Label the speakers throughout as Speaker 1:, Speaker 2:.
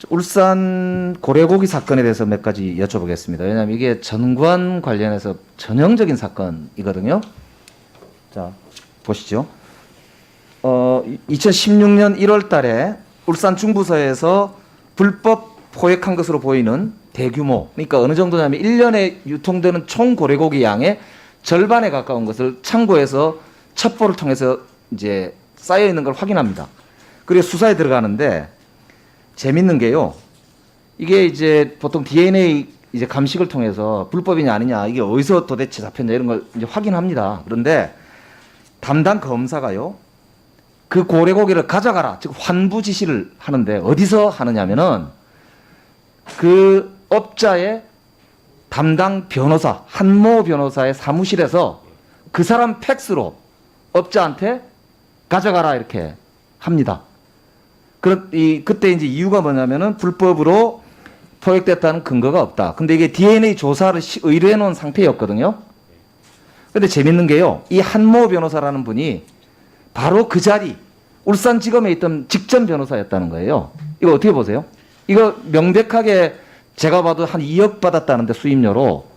Speaker 1: 울산 고래고기 사건에 대해서 몇 가지 여쭤보겠습니다. 왜냐하면 이게 전관 관련해서 전형적인 사건이거든요. 자, 보시죠. 2016년 1월 달에 울산 중부서에서 불법 포획한 것으로 보이는 대규모, 그러니까 어느 정도냐면 1년에 유통되는 총 고래고기 양의 절반에 가까운 것을 창고에서 첩보를 통해서 이제 쌓여 있는 걸 확인합니다. 그리고 수사에 들어가는데 재밌는 게요. 이게 이제 보통 DNA 이제 감식을 통해서 불법이냐 아니냐, 이게 어디서 도대체 잡혔냐 이런 걸 이제 확인합니다. 그런데 담당 검사가요, 그 고래고기를 가져가라, 즉 환부 지시를 하는데 어디서 하느냐면은 그 업자의 담당 변호사, 한모 변호사의 사무실에서 그 사람 팩스로 업자한테 가져가라 이렇게 합니다. 그때 이제 이유가 뭐냐면은 불법으로 포획됐다는 근거가 없다. 근데 이게 DNA 조사를 의뢰해 놓은 상태였거든요. 근데 재밌는 게요, 이 한모 변호사라는 분이 바로 그 자리 울산지검에 있던 직전 변호사였다는 거예요. 이거 어떻게 보세요? 이거 명백하게 제가 봐도 한 2억 받았다는데 수임료로,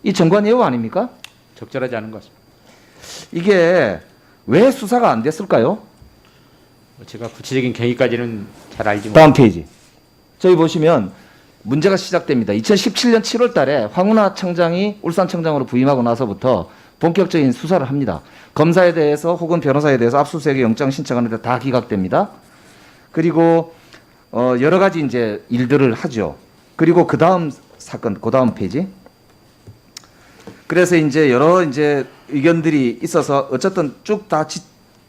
Speaker 1: 이 정관예우 아닙니까?
Speaker 2: 적절하지 않은 것 같습니다.
Speaker 1: 이게 왜 수사가 안 됐을까요?
Speaker 2: 제가 구체적인 경위까지는 잘 알지 못합니다.
Speaker 1: 다음 페이지. 저기 보시면 문제가 시작됩니다. 2017년 7월 달에 황운하 청장이 울산청장으로 부임하고 나서부터 본격적인 수사를 합니다. 검사에 대해서 혹은 변호사에 대해서 압수수색 영장 신청하는데 다 기각됩니다. 그리고 여러 가지 이제 일들을 하죠. 그리고 그 다음 사건, 그 다음 페이지. 그래서 이제 여러 이제 의견들이 있어서 어쨌든 쭉 다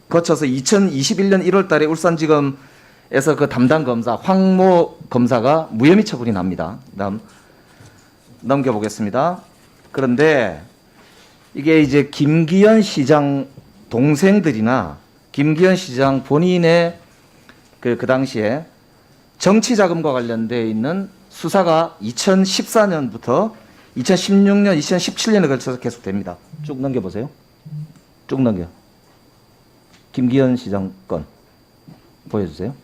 Speaker 1: 거쳐서 2021년 1월 달에 울산지검에서 그 담당 검사 황모 검사가 무혐의 처분이 납니다. 다음 넘겨보겠습니다. 그런데 이게 이제 김기현 시장 동생들이나 김기현 시장 본인의 그 당시에 정치 자금과 관련되어 있는 수사가 2014년부터 2016년, 2017년에 걸쳐서 계속됩니다. 쭉 넘겨보세요. 쭉 넘겨. 김기현 시장 건 보여주세요.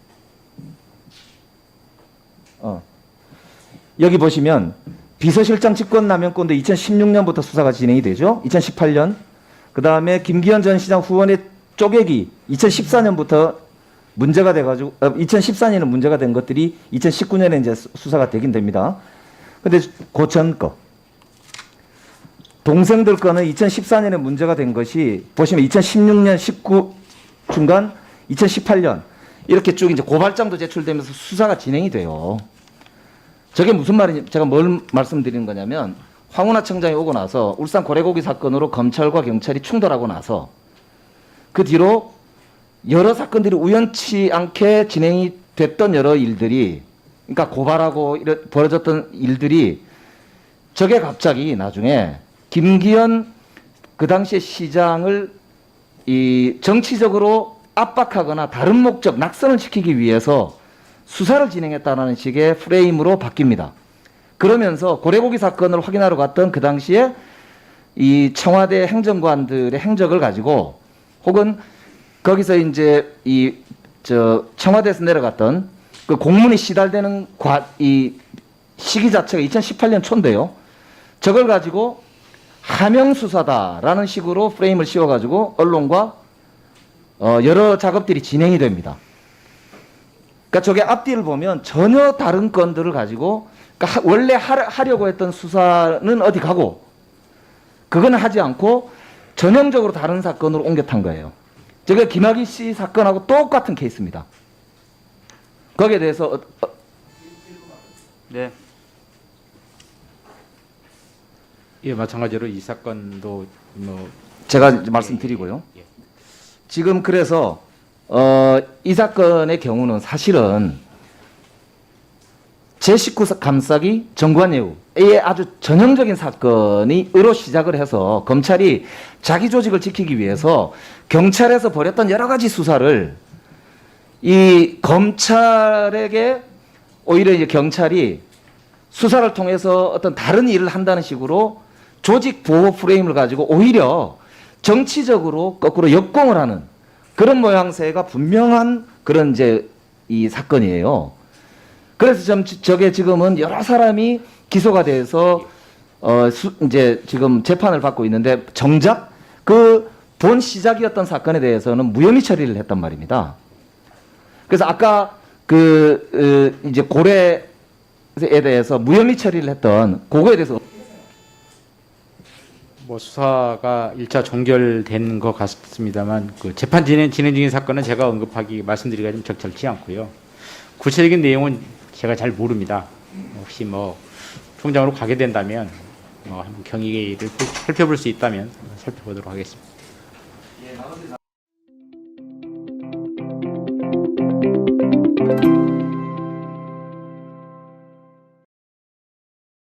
Speaker 1: 여기 보시면 비서실장 직권남용 건도 2016년부터 수사가 진행이 되죠. 2018년. 그 다음에 김기현 전 시장 후원의 쪼개기 2014년부터 문제가 돼가지고 2014년에 문제가 된 것들이 2019년에 이제 수사가 되긴 됩니다. 근데 고전 거 동생들 거는 2014년에 문제가 된 것이 보시면 2016년 19 중간 2018년 이렇게 쭉 이제 고발장도 제출되면서 수사가 진행이 돼요. 저게 무슨 말이냐, 제가 뭘 말씀드리는 거냐면 황운하 청장이 오고 나서 울산 고래고기 사건으로 검찰과 경찰이 충돌하고 나서 그 뒤로 여러 사건들이 우연치 않게 진행이 됐던 여러 일들이, 그러니까 고발하고 벌어졌던 일들이 저게 갑자기 나중에 김기현 그 당시에 시장을 이 정치적으로 압박하거나 다른 목적, 낙선을 시키기 위해서 수사를 진행했다는 식의 프레임으로 바뀝니다. 그러면서 고래고기 사건을 확인하러 갔던 그 당시에 이 청와대 행정관들의 행적을 가지고 혹은 거기서 이제 청와대에서 내려갔던 그 공문이 시달되는 이 시기 자체가 2018년 초인데요. 저걸 가지고 하명 수사다라는 식으로 프레임을 씌워가지고 언론과 여러 작업들이 진행이 됩니다. 그러니까 저게 앞뒤를 보면 전혀 다른 건들을 가지고, 그러니까 원래 하려고 했던 수사는 어디 가고 그거는 하지 않고 전형적으로 다른 사건으로 옮겨 탄 거예요. 저게 김학의 씨 사건하고 똑같은 케이스입니다. 거기에 대해서
Speaker 2: 네. 예, 마찬가지로 이 사건도 뭐
Speaker 1: 제가 이제 말씀드리고요.
Speaker 2: 예.
Speaker 1: 지금 그래서 이 사건의 경우는 사실은 제19 감싸기 정관예우의 아주 전형적인 사건이으로 시작을 해서 검찰이 자기 조직을 지키기 위해서 경찰에서 벌였던 여러 가지 수사를 이 검찰에게 오히려 이제 경찰이 수사를 통해서 어떤 다른 일을 한다는 식으로 조직 보호 프레임을 가지고 오히려 정치적으로 거꾸로 역공을 하는 그런 모양새가 분명한 그런 이제 이 사건이에요. 그래서 저게 지금은 여러 사람이 기소가 돼서 이제 지금 재판을 받고 있는데 정작 그 본 시작이었던 사건에 대해서는 무혐의 처리를 했단 말입니다. 그래서 아까 이제 고래에 대해서 무혐의 처리를 했던 그거에 대해서
Speaker 2: 뭐 수사가 1차 종결된 것 같습니다만 그 재판 진행 중인 사건은 제가 말씀드리기가 좀 적절치 않고요. 구체적인 내용은 제가 잘 모릅니다. 혹시 뭐 총장으로 가게 된다면 한번 경위를 살펴볼 수 있다면 살펴보도록 하겠습니다.
Speaker 1: 예, 나머지